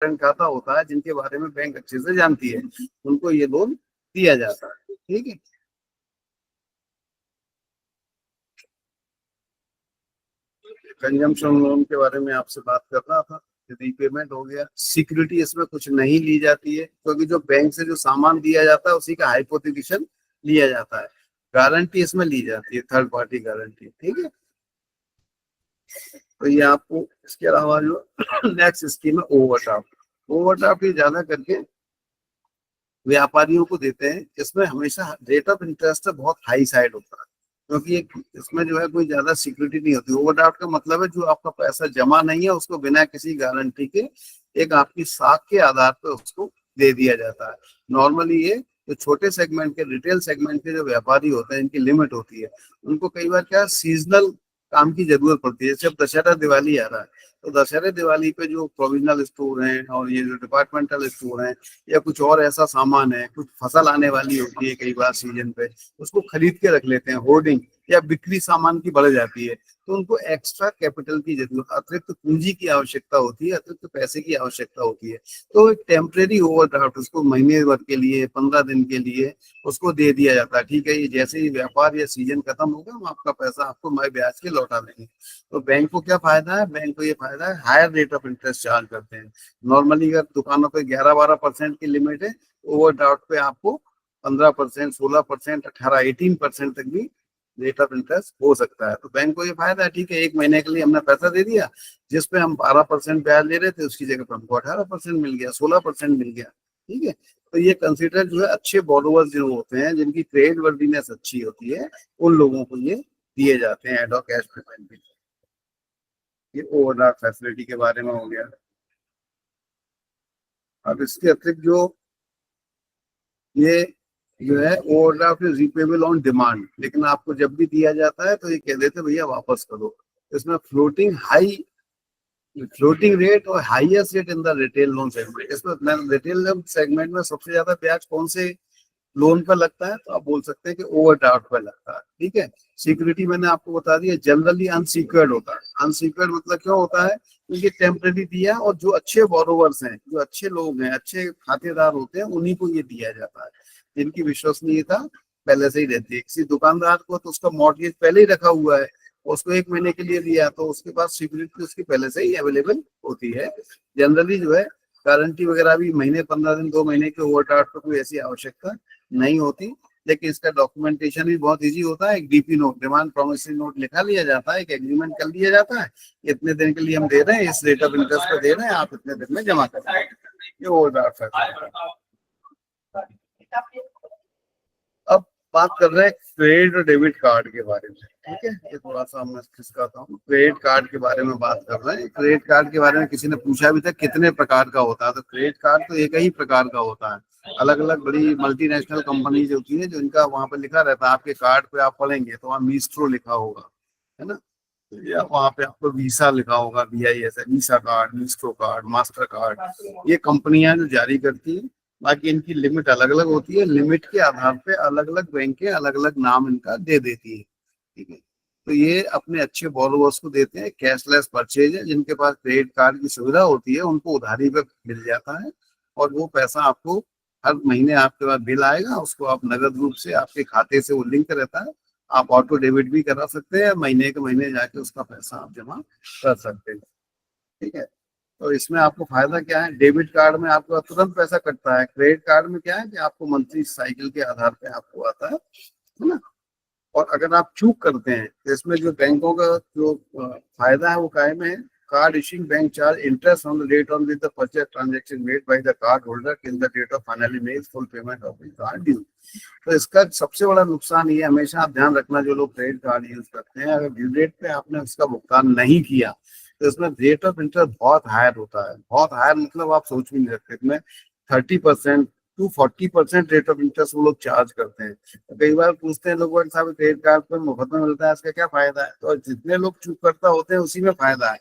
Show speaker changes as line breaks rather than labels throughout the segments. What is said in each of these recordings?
Current खाता होता है, जिनके बारे में बैंक अच्छे से जानती है, उनको ये लोन दिया जाता है। ठीक है। कंजम्पशन लोन के बारे में आपसे बात कर रहा था। रीपेमेंट हो गया, सिक्योरिटी इसमें कुछ नहीं ली जाती है, क्योंकि जो बैंक से जो सामान दिया जाता है उसी का हाइपोथिकेशन लिया जाता है। गारंटी इसमें ली जाती है, थर्ड पार्टी गारंटी। ठीक है। तो ये आपको, इसके अलावा जो नेक्स्ट स्कीम है ओवरड्राफ्ट। ओवरड्राफ्ट ये ज्यादा करके व्यापारियों को देते हैं। इसमें हमेशा रेट ऑफ इंटरेस्ट बहुत हाई साइड होता है, क्योंकि इसमें जो है कोई ज्यादा सिक्योरिटी नहीं होती। ओवरड्राफ्ट का मतलब है जो आपका पैसा जमा नहीं है उसको बिना किसी गारंटी के एक आपकी साख के आधार पर उसको दे दिया जाता है। नॉर्मली ये जो छोटे सेगमेंट के, रिटेल सेगमेंट के जो व्यापारी होते हैं, इनकी लिमिट होती है। उनको कई बार क्या सीजनल काम की जरूरत पड़ती है। जैसे अब दशहरा दिवाली आ रहा है, तो दशहरे दिवाली पे जो प्रोविजनल स्टोर हैं और ये जो डिपार्टमेंटल स्टोर हैं, या कुछ और ऐसा सामान है, कुछ फसल आने वाली होती है कई बार सीजन पे, उसको खरीद के रख लेते हैं। होर्डिंग या बिक्री सामान की बढ़ जाती है, तो उनको एक्स्ट्रा कैपिटल की जरूरत, अतिरिक्त पूंजी की आवश्यकता होती है, अतिरिक्त पैसे की आवश्यकता होती है। तो एक टेम्परेरी ओवरड्राफ्ट उसको महीने भर के लिए, 15 दिन के लिए उसको दे दिया जाता है। ठीक है, ये जैसे ही व्यापार या सीजन खत्म होगा, हम आपका पैसा आपको मैं ब्याज के लौटा देंगे। तो बैंक को क्या फायदा है? बैंक को ये फायदा है, higher rate of interest charge करते हैं। नॉर्मली अगर दुकानों पे 11-12% की लिमिट है, ओवरड्राफ्ट पे आपको 15%, 16%, 18% तक भी रेट ऑफ इंटरेस्ट हो सकता है। तो बैंक को ये फायदा है, ठीक है, एक महीने के लिए हमने पैसा दे दिया, जिसपे हम 12% ब्याज ले रहे थे, उसकी जगह पर हमको 18% मिल गया, 16% मिल गया। ठीक है। तो ये कंसिडर जो है अच्छे बोरोवर्स जो होते हैं, जिनकी क्रेडिट वर्दीनेस अच्छी होती है, उन लोगों को ये दिए जाते हैं एड ऑफ कैश पेमेंट भी। ये ओवरड्राफ्ट फैसिलिटी के बारे में हो गया। अब इसके अतिरिक्त जो ये जो है ओवरड्राफ्ट रिपेबल ऑन डिमांड, लेकिन आपको जब भी दिया जाता है तो ये कह देते भैया वापस करो। इसमें फ्लोटिंग रेट और highest rate in the retail loan segment. इसमें रिटेल लोन सेगमेंट में सबसे ज्यादा ब्याज कौन से लोन पर लगता है? तो आप बोल सकते हैं कि ओवरड्राफ्ट पर लगता है। ठीक है। सिक्योरिटी मैंने आपको बता दिया, जनरली अनसिक्योर्ड होता है। अनसिक्योर्ड मतलब क्यों होता है? क्योंकि टेम्परेरी दिया, और जो अच्छे बोरोवर्स हैं, जो अच्छे लोग हैं, अच्छे खातेदार होते हैं, उन्हीं को ये दिया जाता है, जिनकी विश्वसनीयता पहले से ही रहती है। किसी दुकानदार को तो उसका मॉर्गेज पहले ही रखा हुआ है, उसको एक महीने के लिए दिया, तो उसके पास सिक्योरिटी उसकी पहले से ही अवेलेबल होती है। जनरली जो है गारंटी वगैरह भी महीने, 15 दिन, 2 महीने के ओवरड्राफ्ट पर कोई ऐसी आवश्यकता नहीं होती। लेकिन इसका डॉक्यूमेंटेशन भी बहुत इजी होता है। एक DP note, demand promissory note लिखा लिया जाता है, एक एग्रीमेंट कर लिया जाता है, इतने दिन के लिए हम दे रहे हैं, इस रेट ऑफ इंटरेस्ट पे दे रहे हैं, आप इतने दिन में जमा कर दें। ये ओवरड्राफ्ट है। अब बात कर रहे हैं क्रेडिट और डेबिट कार्ड के बारे में। ठीक है, ये थोड़ा सा मैं खिसकाता हूँ। क्रेडिट कार्ड के बारे में बात कर रहे हैं। क्रेडिट कार्ड के बारे में किसी ने पूछा भी था कितने प्रकार का होता है, तो क्रेडिट कार्ड तो एक ही प्रकार का होता है। अलग अलग बड़ी मल्टीनेशनल कंपनीज होती है, जो इनका वहां पर लिखा रहता है। आपके कार्ड पे आप पढ़ेंगे तो वहाँ मीस्ट्रो लिखा होगा, है ना, या वहाँ पे आपको वीसा लिखा होगा, VIS है, visa card, Maestro card, master card. ये कंपनियां जो जारी करती है। बाकी इनकी लिमिट अलग अलग होती है, लिमिट के आधार पे अलग अलग बैंकें अलग अलग नाम इनका दे देती है। ठीक है। तो ये अपने अच्छे बोरोवर्स को देते हैं। कैशलेस परचेज है, जिनके पास क्रेडिट कार्ड की सुविधा होती है उनको उधारी पे मिल जाता है, और वो पैसा आपको हर महीने आपके पास बिल आएगा, उसको आप नगद रूप से आपके खाते से वो लिंक रहता है। आप ऑटो डेबिट भी करा सकते हैं, महीने के महीने जाके उसका पैसा आप जमा कर सकते हैं। ठीक है। तो इसमें आपको फायदा क्या है? डेबिट कार्ड में आपको तुरंत पैसा कटता है। क्रेडिट कार्ड में क्या है कि आपको मंथली साइकिल के आधार पे आपको आता है ना। और अगर आप चूक करते हैं तो इसमें जो बैंकों का जो फायदा है वो कायम है। Card issuing bank charge interest on the rate on with the purchase transaction made by the card holder till the date of finally made full payment of the card due. तो इसका सबसे बड़ा नुकसान ये, हमेशा आप ध्यान रखना, जो लोग क्रेडिट कार्ड यूज करते हैं, अगर ड्यू डेट पे आपने उसका भुगतान नहीं किया तो इसमें रेट ऑफ इंटरेस्ट बहुत हायर होता है। बहुत हायर मतलब आप सोच भी नहीं सकते। इसमें 30% टू 40% रेट ऑफ इंटरेस्ट वो लोग चार्ज करते हैं। तो कई बार पूछते हैं लोग, साहब क्रेडिट कार्ड पर मुफ्त में मिलता है, इसका क्या फायदा है? तो जितने लोग चूक करता होते हैं उसी में फायदा है।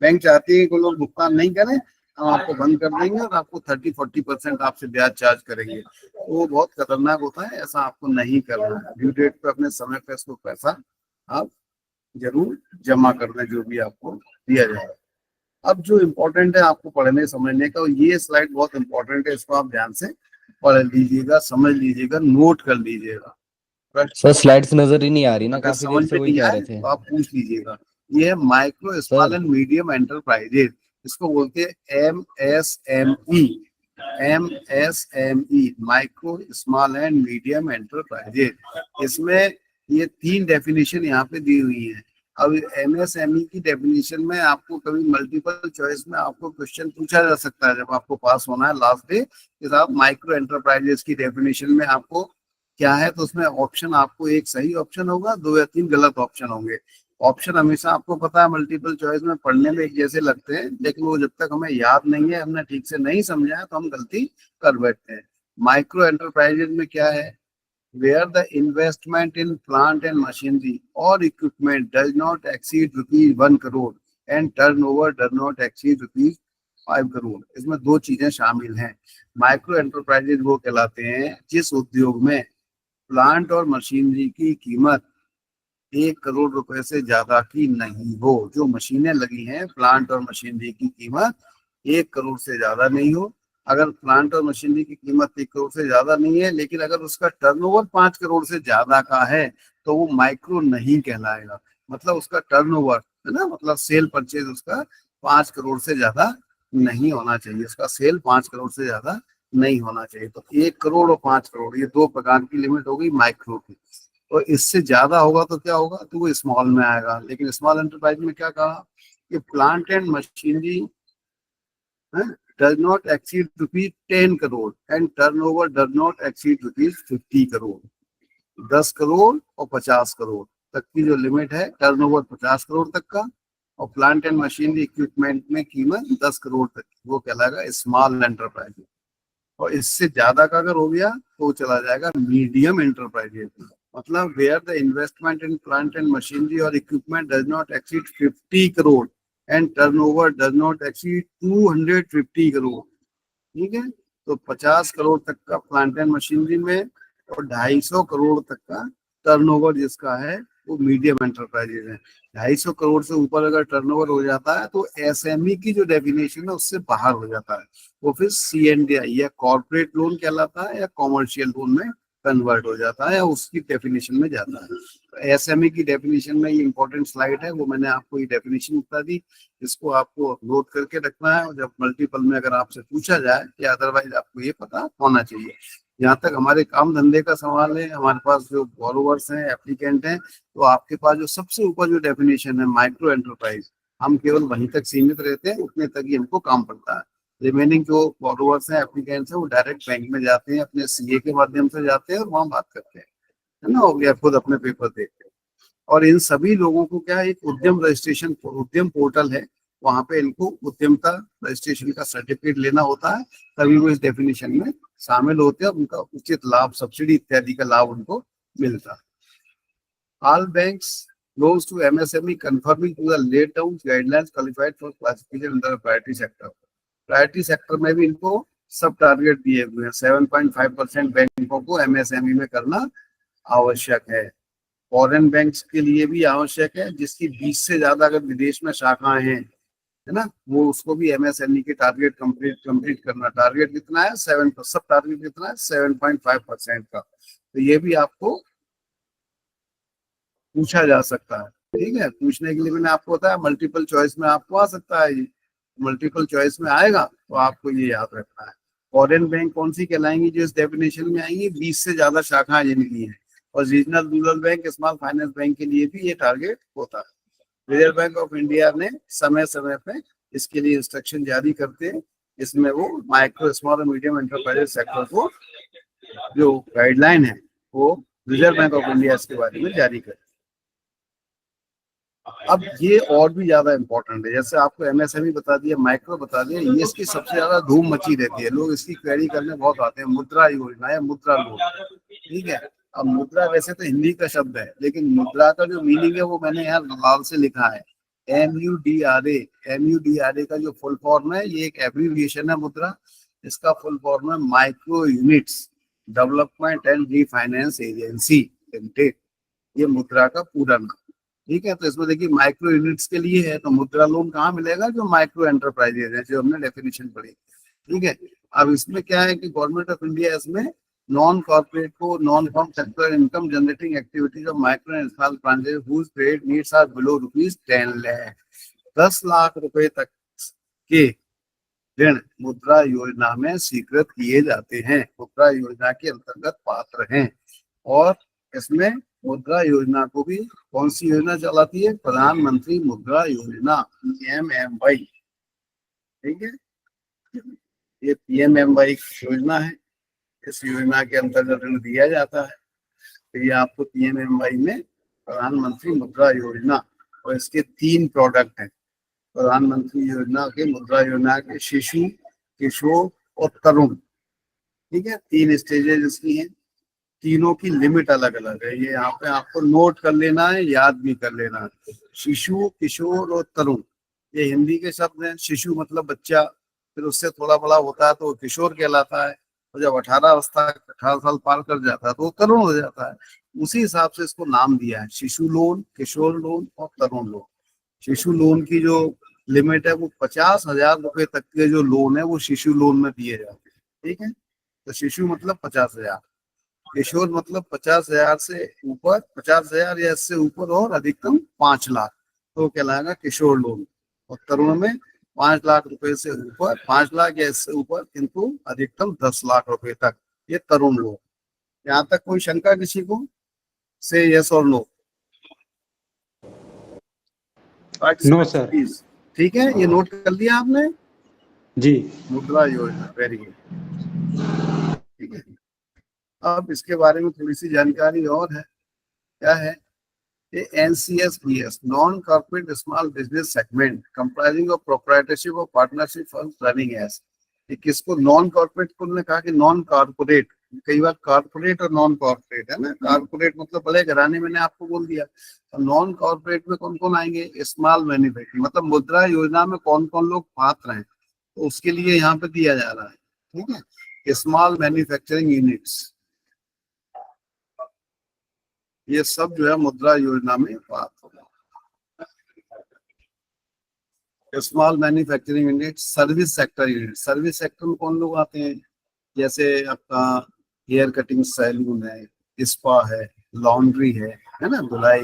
बैंक चाहती है कि लोग भुगतान नहीं करें, हम आपको बंद कर देंगे और आपको 30-40% आपसे ब्याज चार्ज करेंगे। तो वो बहुत खतरनाक होता है, ऐसा आपको नहीं करना है। ड्यू डेट पे अपने समय पे इसको पैसा आप जरूर जमा कर दें, जो भी आपको दिया जाए। अब जो इम्पोर्टेंट है आपको पढ़ने समझने का, ये स्लाइड बहुत इम्पोर्टेंट है, इसको आप ध्यान से पढ़ लीजिएगा, समझ लीजिएगा, नोट कर लीजिएगा।
सर स्लाइड्स नजर ही नहीं आ रही ना,
अगर
काफी
समझ
देर से
में
वही
नहीं
कह
आए
रहे थे
तो आप पूछ लीजिएगा। ये है micro small
sir.
And medium enterprises, इसको बोलते हैं MSME। MSME, micro small and medium enterprises. इसमें ये 3 डेफिनेशन यहाँ पे दी हुई है। अब MSME की डेफिनेशन में आपको कभी मल्टीपल चॉइस में आपको क्वेश्चन पूछा जा सकता है, जब आपको पास होना है लास्ट डे कि साहब माइक्रो एंटरप्राइजेज की डेफिनेशन में आपको क्या है, तो उसमें ऑप्शन आपको एक सही ऑप्शन होगा, 2 या 3 गलत ऑप्शन होंगे। ऑप्शन हमेशा आपको पता है मल्टीपल चॉइस में पढ़ने में एक जैसे लगते हैं, लेकिन वो जब तक हमें याद नहीं है, हमने ठीक से नहीं समझा है, तो हम गलती कर बैठते हैं। माइक्रो एंटरप्राइजेज में क्या है, where the investment in plant and machinery or equipment does not exceed rupees 1 crore and turnover does not exceed rupees 5 crore. इसमें 2 चीजें शामिल हैं। माइक्रो एंटरप्राइजेज वो कहलाते हैं जिस उद्योग में प्लांट और मशीनरी की कीमत 1 करोड़ रुपए से ज्यादा की नहीं हो। जो मशीनें लगी हैं, प्लांट और मशीनरी की कीमत 1 करोड़ से ज्यादा नहीं हो। अगर प्लांट और मशीनरी की कीमत 1 करोड़ से ज्यादा नहीं है, लेकिन अगर उसका टर्नओवर 5 करोड़ से ज्यादा का है, तो वो माइक्रो नहीं कहलाएगा। मतलब उसका टर्नओवर है ना, मतलब सेल परचेज उसका 5 करोड़ से ज्यादा नहीं होना चाहिए, उसका सेल 5 करोड़ से ज्यादा नहीं होना चाहिए। तो 1 करोड़ और 5 करोड़, ये 2 प्रकार की लिमिट हो गई माइक्रो की। और इससे ज्यादा होगा तो क्या होगा, तो वो स्मॉल में आएगा। लेकिन स्मॉल एंटरप्राइज में क्या कहा कि plant and machinery does not exceed rupees 10 crore and turnover does not exceed rupees 50 crore. 10 crore और 50 करोड़ तक की जो लिमिट है, टर्नओवर 50 करोड़ तक का, और प्लांट एंड मशीनरी इक्विपमेंट में कीमत 10 करोड़ तक की, वो कहलाएगा स्मॉल एंटरप्राइज। और इससे ज्यादा का अगर हो गया तो वो चला जाएगा मीडियम एंटरप्राइजेज। मतलब where the investment in plant and machinery और equipment does not exceed 50 crore and turnover does not exceed 250 crore. ठीक है, तो 50 करोड़ तक का प्लांट एंड मशीनरी में और 250 करोड़ तक का टर्नओवर जिसका है, वो मीडियम एंटरप्राइजेज है। 250 करोड़ से ऊपर अगर टर्नओवर हो जाता है तो एसएमई की जो डेफिनेशन है उससे बाहर हो जाता है, वो फिर CNDI या कॉर्पोरेट लोन कहलाता है, या कॉमर्शियल लोन में कन्वर्ट हो जाता है, या उसकी डेफिनेशन में जाता है। तो एसएमई की डेफिनेशन में ये इंपॉर्टेंट स्लाइड है, वो मैंने आपको ये डेफिनेशन बता दी, इसको आपको नोट करके रखना है। और जब मल्टीपल में अगर आपसे पूछा जाए, या अदरवाइज आपको ये पता होना चाहिए। यहाँ तक हमारे काम धंधे का सवाल है, हमारे पास जो बोरोवर्स हैं, एप्लीकेंट हैं, तो आपके पास जो सबसे ऊपर जो डेफिनेशन है माइक्रो एंटरप्राइज, हम केवल वहीं तक सीमित रहते हैं, उतने तक ही हमको काम पड़ता है। रिमेनिंग जो बोरोवर्स हैं, एप्लीकेंट्स हैं, वो डायरेक्ट बैंक में जाते हैं, अपने CA के माध्यम से जाते हैं और वहाँ बात करते हैं, है ना, या खुद अपने पेपर देखते हैं। और इन सभी लोगों को क्या, एक उद्यम रजिस्ट्रेशन, उद्यम पोर्टल है, वहां पे इनको उद्यमता रजिस्ट्रेशन का सर्टिफिकेट लेना होता है, तभी वो इस डेफिनेशन में शामिल होते हैं, उनका उचित लाभ, सब्सिडी इत्यादि का लाभ उनको मिलता है। All banks close to MSME conforming to the laid down guidelines qualified for classification under priority sector। Priority sector में भी इनको सब टारगेट दिए हुए हैं। 7.5% बैंकों को MSME में करना आवश्यक है। फॉरेन बैंक्स के लिए भी आवश्यक है, जिसकी 20 से ज्यादा अगर विदेश में शाखाएं हैं, है ना, वो उसको भी MSME के टारगेट कंप्लीट करना। टारगेट कितना है, 7, सब टारगेट कितना है, 7.5% का। तो ये भी आपको पूछा जा सकता है। ठीक है, पूछने के लिए मैंने आपको बताया मल्टीपल चॉइस में आपको आ सकता है, मल्टीपल चॉइस में आएगा तो आपको ये याद रखना है। फॉरेन बैंक कौन सी कहलाएंगी, जो इस डेफिनेशन में आएंगी, 20 से ज्यादा शाखाएं जिनकी हैं। और regional rural bank, small finance bank के लिए भी ये टारगेट होता है। रिजर्व बैंक ऑफ इंडिया ने समय समय पे इसके लिए इंस्ट्रक्शन जारी करते हैं, इसमें वो माइक्रो स्मॉल और मीडियम एंटरप्राइजेज सेक्टर को जो गाइडलाइन है, वो रिजर्व बैंक ऑफ इंडिया इसके बारे में जारी करते हैं। अब ये और भी ज्यादा इंपॉर्टेंट है, जैसे आपको MSME बता दिया, माइक्रो बता दिया, ये इसकी सबसे ज्यादा धूम मची रहती है, लोग इसकी क्वेरी करने बहुत आते हैं। मुद्रा योजना या मुद्रा लोन, ठीक है। अब मुद्रा वैसे तो हिंदी का शब्द है, लेकिन मुद्रा का जो मीनिंग है वो मैंने यहाँ लाल से लिखा है, MUDRA। MUDRA का जो फुल फॉर्म है, ये एक एब्रीविएशन है मुद्रा। इसका फुल फॉर्म है micro units development and refinance agency limited. ये मुद्रा का पूरा नाम। ठीक है, तो इसमें देखिए माइक्रो यूनिट्स के लिए है, तो मुद्रा लोन कहाँ मिलेगा, जो माइक्रो एंटरप्राइजेज है, जो हमने डेफिनेशन पढ़ी। ठीक है, अब इसमें क्या है कि गवर्नमेंट ऑफ इंडिया इसमें नॉन कॉर्पोरेट को non farm sector income generating activities of micro and small branches whose credit needs are below ₹10 lakh, 10 lakh रुपए तक के ऋण मुद्रा योजना में स्वीकृत किए जाते हैं, मुद्रा योजना के अंतर्गत पात्र हैं। और इसमें मुद्रा योजना को भी कौन सी योजना चलाती है, प्रधानमंत्री मुद्रा योजना, PMMY। ठीक है, ये PMMY योजना है, इस योजना के अंतर्गत ऋण दिया जाता है। तो ये आपको PMMY में प्रधानमंत्री मुद्रा योजना, और इसके 3 प्रोडक्ट हैं प्रधानमंत्री योजना के, मुद्रा योजना के, शिशु, किशोर और तरुण। ठीक है, 3 स्टेजेस इसकी हैं, तीनों की लिमिट अलग अलग है। ये यहाँ पे आपको नोट कर लेना है, याद भी कर लेना है। शिशु, किशोर और तरुण, ये हिंदी के शब्द हैं। शिशु मतलब बच्चा, फिर उससे थोड़ा बड़ा होता है तो वो किशोर कहलाता है, और जब 18 साल पार कर जाता है तो वो तरुण हो जाता है। उसी हिसाब से इसको नाम दिया है, शिशु लोन, किशोर लोन और तरुण लोन। शिशु लोन की जो लिमिट है वो 50,000 रुपए तक के जो लोन है वो शिशु लोन में दिए जाते हैं। ठीक है, तो शिशु मतलब 50,000, किशोर मतलब 50,000 से ऊपर, 50,000 या इससे ऊपर, और अधिकतम 5 लाख, तो कहलाएगा किशोर लोन। और तरुण में 5 लाख रुपए से ऊपर, 5 लाख या इससे ऊपर, किंतु अधिकतम 10 लाख रुपए तक, ये तरुण लोन। यहाँ तक कोई शंका किसी को, से यस और नो?
No sir.
ठीक है, ये नोट कर लिया आपने
जी।
मुद्रा योजना, वेरी गुड। ठीक है, अब इसके बारे में थोड़ी सी जानकारी और है, क्या है ये NCSBS, non corporate small business segment comprising of proprietorship और पार्टनरशिप फर्म्स रनिंग एज। किसको नॉन कॉर्पोरेट को ने कहा कि नॉन कॉर्पोरेट, कई बार कॉर्पोरेट और नॉन कॉर्पोरेट है ना। कॉर्पोरेट मतलब बड़े घराने, मैंने आपको बोल दिया। तो नॉन कॉर्पोरेट में कौन कौन आएंगे, स्मॉल मैन्युफैक्चरिंग, मतलब मुद्रा योजना में कौन कौन लोग पात्र हैं, तो उसके लिए यहाँ पे दिया जा रहा है। ठीक है, स्मॉल मैन्युफैक्चरिंग यूनिट्स, ये सब जो है मुद्रा योजना में पात्र होगा। Small manufacturing unit, service sector unit, service sector में कौन लोग आते हैं, जैसे आपका हेयर कटिंग सैलून है, स्पा है, लॉन्ड्री है ना, धुलाई,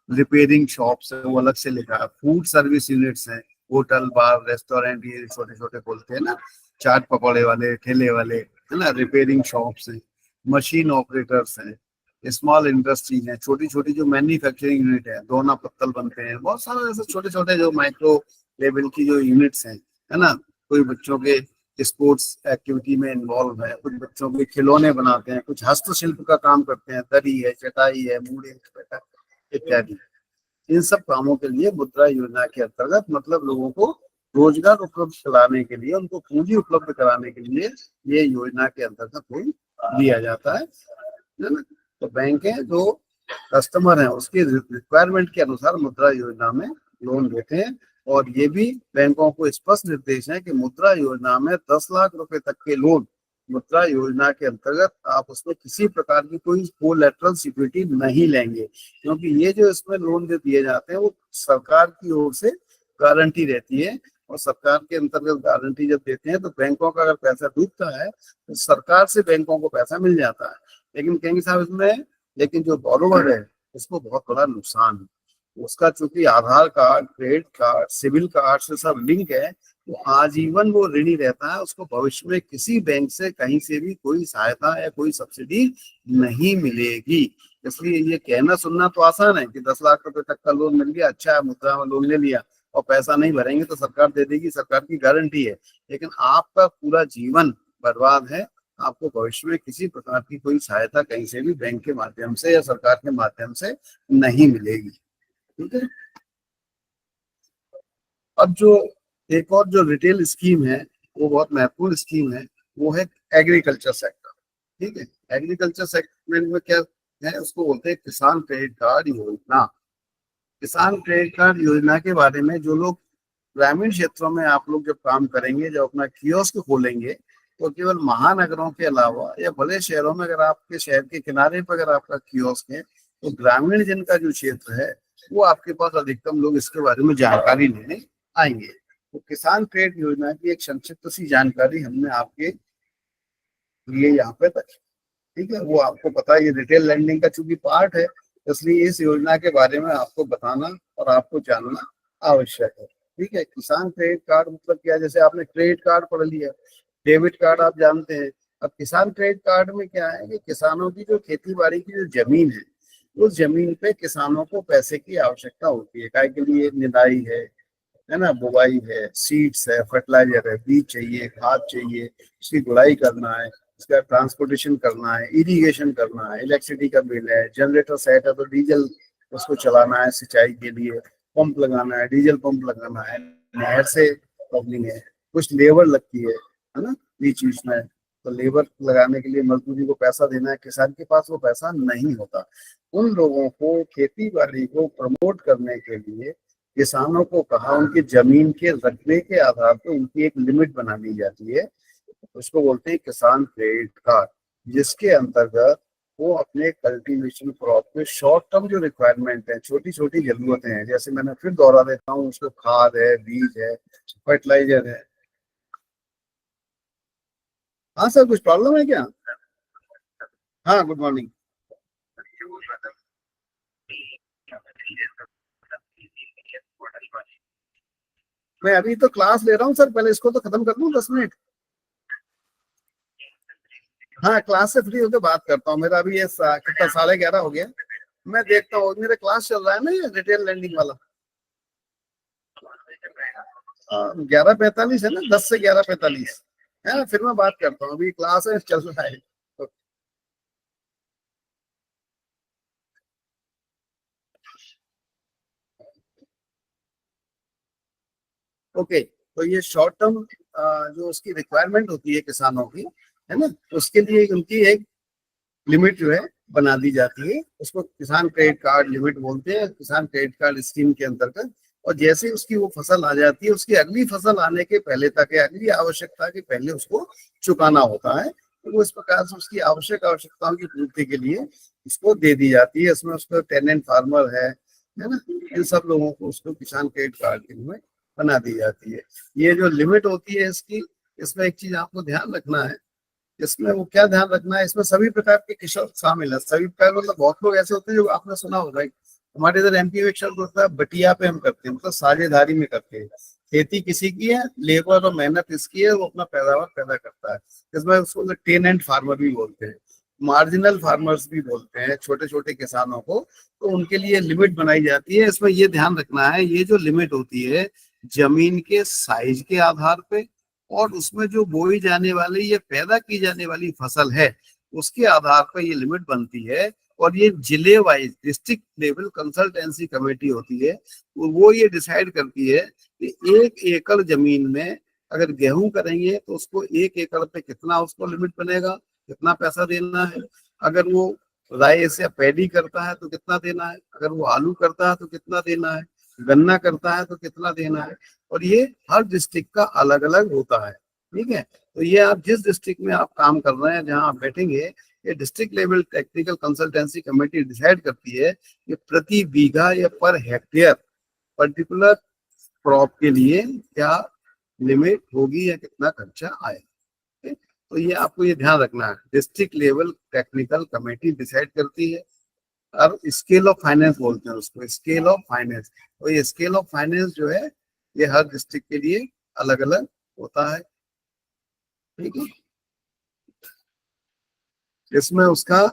रिपेयरिंग शॉप्स है, वो अलग से लिखा है। फूड सर्विस यूनिट्स हैं, होटल, बार, रेस्टोरेंट, ये छोटे छोटे खोलते हैं ना, चाट पकौड़े वाले, ठेले वाले, है ना। रिपेयरिंग शॉप्स हैं, मशीन ऑपरेटर्स हैं, स्मॉल इंडस्ट्री है, छोटी छोटी जो मैन्युफैक्चरिंग यूनिट है, दोना पत्तल बनते हैं, बहुत सारे ऐसे छोटे छोटे जो माइक्रो लेवल की जो यूनिट्स हैं, है ना। कोई बच्चों के स्पोर्ट्स एक्टिविटी में इन्वॉल्व है, कुछ बच्चों के खिलौने बनाते हैं, कुछ हस्तशिल्प का काम करते हैं, दरी है, चटाई है, मूढ़े इत्यादि। इन सब कामों के लिए मुद्रा योजना के अंतर्गत, मतलब लोगों को रोजगार उपलब्ध कराने के लिए, उनको पूंजी उपलब्ध कराने के लिए ये योजना के अंतर्गत दिया जाता है ना। तो बैंक है जो कस्टमर है उसके रिक्वायरमेंट के अनुसार मुद्रा योजना में लोन देते हैं। और ये भी बैंकों को स्पष्ट निर्देश है कि मुद्रा योजना में 10 लाख रुपए तक के लोन मुद्रा योजना के अंतर्गत आप उसमें किसी प्रकार की कोई कोलैटरल सिक्योरिटी नहीं लेंगे, क्योंकि ये जो इसमें लोन जो दिए जाते हैं वो सरकार की ओर से गारंटी रहती है। और सरकार के अंतर्गत गारंटी जब देते हैं तो बैंकों का अगर पैसा डूबता है तो सरकार से बैंकों को पैसा मिल जाता है। लेकिन कहेंगे साहब इसमें, लेकिन जो बॉरोवर है उसको बहुत बड़ा नुकसान है। उसका चूंकि Aadhaar card, credit card, civil card से सब लिंक है, तो आजीवन वो ऋणी रहता है, उसको भविष्य में किसी बैंक से कहीं से भी कोई सहायता या कोई सब्सिडी नहीं मिलेगी। इसलिए ये कहना सुनना तो आसान है कि 10 लाख रुपए तक का लोन मिल गया, अच्छा है, मुद्रा में लोन ले लिया और पैसा नहीं भरेंगे तो सरकार दे देगी, सरकार की गारंटी है। लेकिन आपका पूरा जीवन बर्बाद है, आपको भविष्य में किसी प्रकार की कोई सहायता कहीं से भी बैंक के माध्यम से या सरकार के माध्यम से नहीं मिलेगी। ठीक है, अब जो एक और जो रिटेल स्कीम है वो बहुत महत्वपूर्ण स्कीम है, वो है एग्रीकल्चर सेक्टर। ठीक है, एग्रीकल्चर सेगमेंट में क्या है, उसको बोलते हैं किसान क्रेडिट कार्ड योजना। किसान क्रेडिट कार्ड योजना के बारे में जो लोग ग्रामीण क्षेत्रों में आप लोग जब काम करेंगे, जब अपना कियोस्क खोलेंगे, तो केवल महानगरों के अलावा या बड़े शहरों में, अगर आपके शहर के किनारे पर अगर आपका कियोस्क है, तो ग्रामीण जिनका जो क्षेत्र है वो आपके पास अधिकतम लोग इसके बारे में जानकारी लेने आएंगे। तो किसान क्रेडिट योजना की एक संक्षिप्त सी जानकारी हमने आपके लिए यहाँ पे रखी। ठीक है, वो आपको पता है ये रिटेल लैंडिंग का चूंकि पार्ट है, इसलिए इस योजना के बारे में आपको बताना और आपको जानना आवश्यक है। ठीक है, किसान क्रेडिट कार्ड मतलब क्या, जैसे आपने क्रेडिट कार्ड पढ़ लिया, डेबिट कार्ड आप जानते हैं। अब किसान क्रेडिट कार्ड में क्या है कि किसानों की जो खेती बाड़ी की जो जमीन है, उस जमीन पे किसानों को पैसे की आवश्यकता होती है। काय के लिए निदाई है ना, बुवाई है, सीड्स है, फर्टिलाइजर है, बीज चाहिए, खाद चाहिए, उसकी गुड़ाई करना है, इसका ट्रांसपोर्टेशन करना है, इरिगेशन करना है, इलेक्ट्रिसिटी का बिल है, जनरेटर सेट है तो डीजल उसको चलाना है सिंचाई के लिए, पंप लगाना है, डीजल पंप लगाना है, नहर से प्रॉब्लम है, कुछ लेबर लगती है ना बीच बीच में, तो लेबर लगाने के लिए मजदूरी को पैसा देना है। किसान के पास वो पैसा नहीं होता। उन लोगों को खेती बाड़ी को प्रमोट करने के लिए किसानों को कहा उनकी जमीन के रकबे के आधार पर उनकी एक लिमिट बना दी जाती है, उसको बोलते हैं किसान क्रेडिट कार्ड, जिसके अंतर्गत वो अपने कल्टीवेशन क्रॉप में शॉर्ट टर्म जो रिक्वायरमेंट है, छोटी छोटी जरूरतें हैं, जैसे मैंने फिर दोहरा देता हूँ, उसको खाद है, बीज है, फर्टिलाइजर है। हाँ सर, कुछ प्रॉब्लम है क्या? हाँ, गुड मॉर्निंग। मैं अभी तो क्लास ले रहा हूँ सर, पहले इसको तो खत्म कर दूं 10 मिनट। हाँ, क्लास से फ्री होकर बात करता हूँ। मेरा अभी ये कितना 11:30 हो गया, मैं देखता हूँ। मेरा क्लास चल रहा है ना ये रिटेल लैंडिंग वाला, 11:45 है ना, 10 से 11:45 है ना। फिर मैं बात करता हूँ, अभी क्लास है चल रहा है। ओके, तो ये शॉर्ट टर्म जो उसकी रिक्वायरमेंट होती है किसानों की, है ना, उसके लिए उनकी एक लिमिट जो है बना दी जाती है, उसको किसान क्रेडिट कार्ड लिमिट बोलते हैं, किसान क्रेडिट कार्ड स्कीम के अंतर्गत। और जैसे उसकी वो फसल आ जाती है, उसकी अगली फसल आने के पहले तक है, अगली आवश्यकता के पहले उसको चुकाना होता है, तो वो इस प्रकार से उसकी आवश्यकताओं की पूर्ति के लिए इसको दे दी जाती है। इसमें उसको टेनेंट फार्मर है ना, इन सब लोगों को उसको किसान क्रेडिट कार्ड के लिए बना दी जाती है। ये जो लिमिट होती है इसकी, इसमें एक चीज आपको ध्यान रखना है, इसमें वो क्या ध्यान रखना है, इसमें सभी प्रकार के किसान शामिल है। सभी प्रकार मतलब बहुत लोग ऐसे होते हैं जो आपने सुना होगा, हमारे इधर एमपी में एक शब्द होता है बटिया पे हम करते हैं, मतलब साझेदारी में करते हैं। खेती किसी की है, लेबर और मेहनत इसकी है, वो अपना पैदावार पैदा करता है। इसमें उसको टेनेंट फार्मर भी बोलते हैं, मार्जिनल फार्मर्स भी बोलते हैं, छोटे छोटे किसानों को। तो उनके लिए लिमिट बनाई जाती है। इसमें ये ध्यान रखना है, ये जो लिमिट होती है जमीन के साइज के आधार पे और उसमें जो बोई जाने वाली या पैदा की जाने वाली फसल है उसके आधार पर ये लिमिट बनती है। और ये जिले wise district level consultancy committee होती है, वो ये डिसाइड करती है कि 1 एकड़ जमीन में अगर गेहूं करेंगे तो उसको 1 एकड़ पे कितना उसको लिमिट बनेगा, कितना पैसा देना है। अगर वो राइस या पैडी करता है तो कितना देना है, अगर वो आलू करता है तो कितना देना है, गन्ना करता है तो कितना देना है। और ये हर डिस्ट्रिक्ट का अलग अलग होता है। ठीक है, तो ये आप जिस डिस्ट्रिक्ट में आप काम कर रहे हैं, जहां आप बैठेंगे, ये district level technical consultancy committee decide करती है कि प्रति बीघा या पर हेक्टेयर पर्टिकुलर क्रॉप के लिए क्या लिमिट होगी या कितना खर्चा आएगा। तो ये आपको ये ध्यान रखना है, district level technical committee decide करती है। और स्केल ऑफ फाइनेंस बोलते हैं उसको, स्केल ऑफ फाइनेंस। तो ये स्केल ऑफ फाइनेंस जो है ये हर डिस्ट्रिक्ट के लिए अलग अलग होता है। ठीक है, इसमें उसका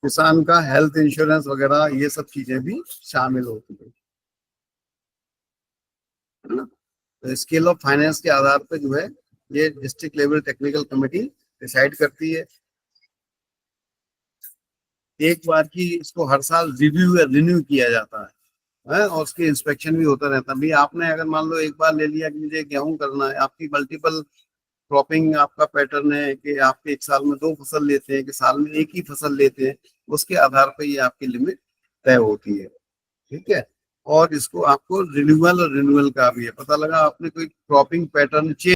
किसान का हेल्थ इंश्योरेंस वगैरह ये सब चीजें भी शामिल होती है ना। तो स्केल ऑफ फाइनेंस के आधार पर जो है ये district level technical committee decide करती है। एक बार की इसको हर साल रिव्यू या रिन्यू किया जाता है और उसके इंस्पेक्शन भी होता रहता है। भाई आपने अगर मान लो एक बार ले लिया कि मुझे गेहूं करना है, आपकी मल्टीपल क्रॉपिंग आपका पैटर्न है कि आप एक साल में 2 फसल लेते हैं कि साल में एक ही फसल लेते हैं, उसके आधार पर ये आपकी लिमिट तय होती है। ठीक है, और इसको आपको रिन्यूअल और रिन्यूअल का भी है, पता लगा आपने कोई क्रॉपिंग पैटर्न चेंज